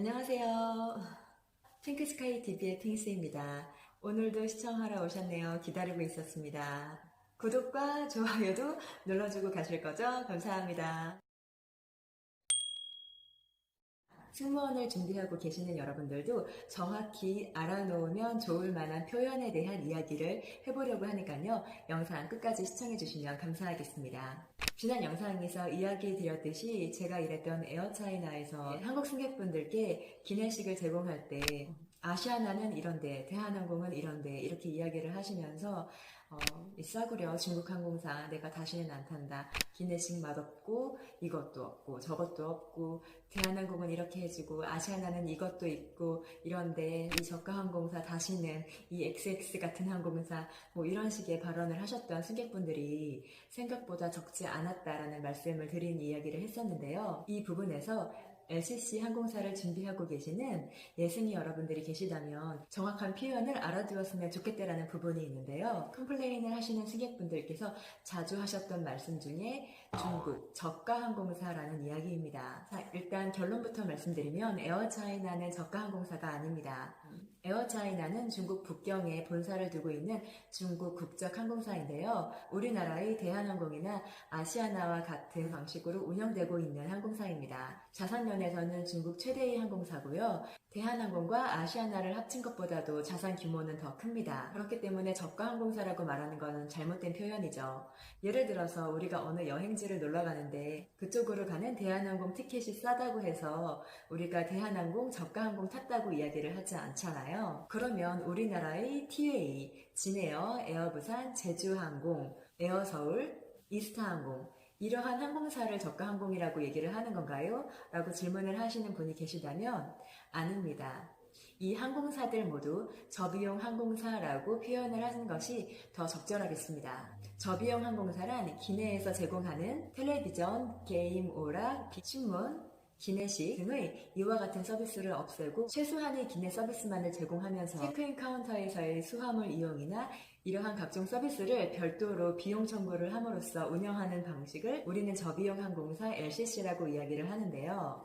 안녕하세요. 핑크스카이 TV의 핑스입니다. 오늘도 시청하러 오셨네요. 기다리고 있었습니다. 구독과 좋아요도 눌러주고 가실 거죠? 감사합니다. 승무원을 준비하고 계시는 여러분들도 정확히 알아놓으면 좋을 만한 표현에 대한 이야기를 해보려고 하니까요. 영상 끝까지 시청해주시면 감사하겠습니다. 지난 영상에서 이야기 드렸듯이 제가 일했던 에어차이나에서 한국 승객분들께 기내식을 제공할 때 아시아나는 이런데, 대한항공은 이런데 이렇게 이야기를 하시면서 이 싸구려 중국항공사 내가 다시는 안 탄다. 기내식 맛없고 이것도 없고 저것도 없고 대한항공은 이렇게 해주고 아시아나는 이것도 있고 이런데 이 저가항공사 다시는 이 XX 같은 항공사 뭐 이런 식의 발언을 하셨던 승객분들이 생각보다 적지 않았다라는 말씀을 드린 이야기를 했었는데요. 이 부분에서 LCC 항공사를 준비하고 계시는 예승이 여러분들이 계시다면 정확한 표현을 알아두었으면 좋겠다라는 부분이 있는데요. 컴플레인을 하시는 승객분들께서 자주 하셨던 말씀 중에 중국 저가 항공사라는 이야기입니다. 자, 일단 결론부터 말씀드리면 에어차이나는 저가 항공사가 아닙니다. 에어차이나는 중국 북경에 본사를 두고 있는 중국 국적 항공사인데요. 우리나라의 대한항공이나 아시아나와 같은 방식으로 운영되고 있는 항공사입니다. 자산면에서는 중국 최대의 항공사고요. 대한항공과 아시아나를 합친 것보다도 자산 규모는 더 큽니다. 그렇기 때문에 저가 항공사라고 말하는 것은 잘못된 표현이죠. 예를 들어서 우리가 어느 여행지를 놀러 가는데 그쪽으로 가는 대한항공 티켓이 싸다고 해서 우리가 대한항공 저가 항공 탔다고 이야기를 하지 않잖아요. 그러면 우리나라의 TA, 진에어, 에어부산, 제주항공, 에어서울, 이스타항공 이러한 항공사를 저가 항공이라고 얘기를 하는 건가요? 라고 질문을 하시는 분이 계시다면 아닙니다. 이 항공사들 모두 저비용 항공사라고 표현을 하는 것이 더 적절하겠습니다. 저비용 항공사란 기내에서 제공하는 텔레비전, 게임, 오락, 신문, 기내식 등의 이와 같은 서비스를 없애고 최소한의 기내 서비스만을 제공하면서 체크인 카운터에서의 수화물 이용이나 이러한 각종 서비스를 별도로 비용 청구를 함으로써 운영하는 방식을 우리는 저비용 항공사 LCC라고 이야기를 하는데요.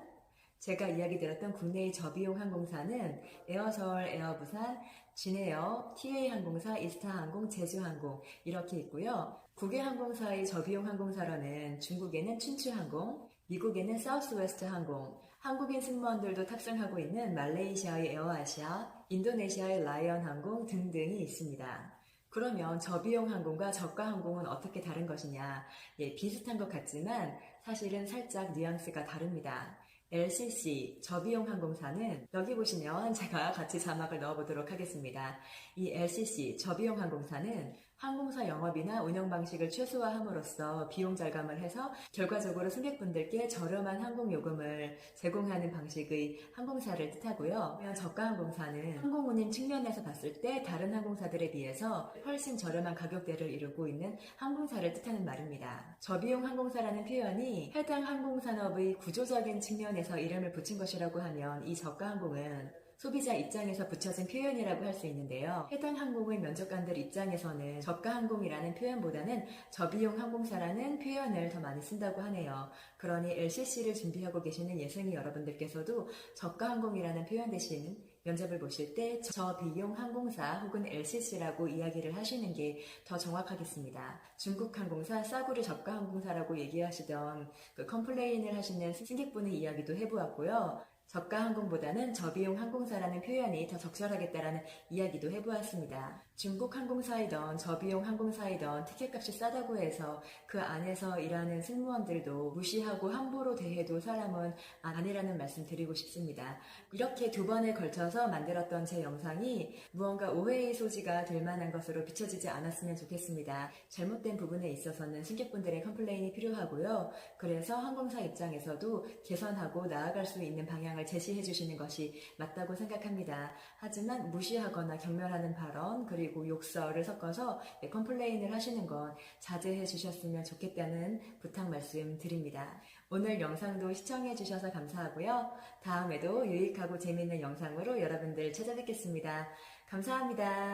제가 이야기 드렸던 국내의 저비용 항공사는 에어서울, 에어부산, 진에어, TA항공사, 이스타항공, 제주항공 이렇게 있고요. 국외 항공사의 저비용 항공사로는 중국에는 춘추항공, 미국에는 사우스웨스트 항공, 한국인 승무원들도 탑승하고 있는 말레이시아의 에어아시아, 인도네시아의 라이언 항공 등등이 있습니다. 그러면 저비용 항공과 저가 항공은 어떻게 다른 것이냐? 예, 비슷한 것 같지만 사실은 살짝 뉘앙스가 다릅니다. LCC, 저비용 항공사는 여기 보시면 제가 같이 자막을 넣어보도록 하겠습니다. 이 LCC, 저비용 항공사는 항공사 영업이나 운영 방식을 최소화함으로써 비용 절감을 해서 결과적으로 승객분들께 저렴한 항공 요금을 제공하는 방식의 항공사를 뜻하고요. 저가 항공사는 항공 운임 측면에서 봤을 때 다른 항공사들에 비해서 훨씬 저렴한 가격대를 이루고 있는 항공사를 뜻하는 말입니다. 저비용 항공사라는 표현이 해당 항공산업의 구조적인 측면에서 이름을 붙인 것이라고 하면 이 저가 항공은 소비자 입장에서 붙여진 표현이라고 할 수 있는데요. 해당 항공의 면접관들 입장에서는 저가 항공이라는 표현보다는 저비용 항공사라는 표현을 더 많이 쓴다고 하네요. 그러니 LCC를 준비하고 계시는 예승이 여러분들께서도 저가 항공이라는 표현 대신 면접을 보실 때 저비용 항공사 혹은 LCC라고 이야기를 하시는 게 더 정확하겠습니다. 중국 항공사, 싸구려 저가 항공사라고 얘기하시던 그 컴플레인을 하시는 승객분의 이야기도 해보았고요. 저가 항공보다는 저비용 항공사라는 표현이 더 적절하겠다라는 이야기도 해보았습니다. 중국 항공사이던 저비용 항공사이던 티켓값이 싸다고 해서 그 안에서 일하는 승무원들도 무시하고 함부로 대해도 사람은 아니라는 말씀 드리고 싶습니다. 이렇게 두 번에 걸쳐서 만들었던 제 영상이 무언가 오해의 소지가 될 만한 것으로 비춰지지 않았으면 좋겠습니다. 잘못된 부분에 있어서는 승객분들의 컴플레인이 필요하고요. 그래서 항공사 입장에서도 개선하고 나아갈 수 있는 방향을 제시해 주시는 것이 맞다고 생각합니다. 하지만 무시하거나 경멸하는 발언 그리고 욕설을 섞어서 컴플레인을 하시는 건 자제해 주셨으면 좋겠다는 부탁 말씀 드립니다. 오늘 영상도 시청해 주셔서 감사하고요. 다음에도 유익하고 재미있는 영상으로 여러분들 찾아뵙겠습니다. 감사합니다.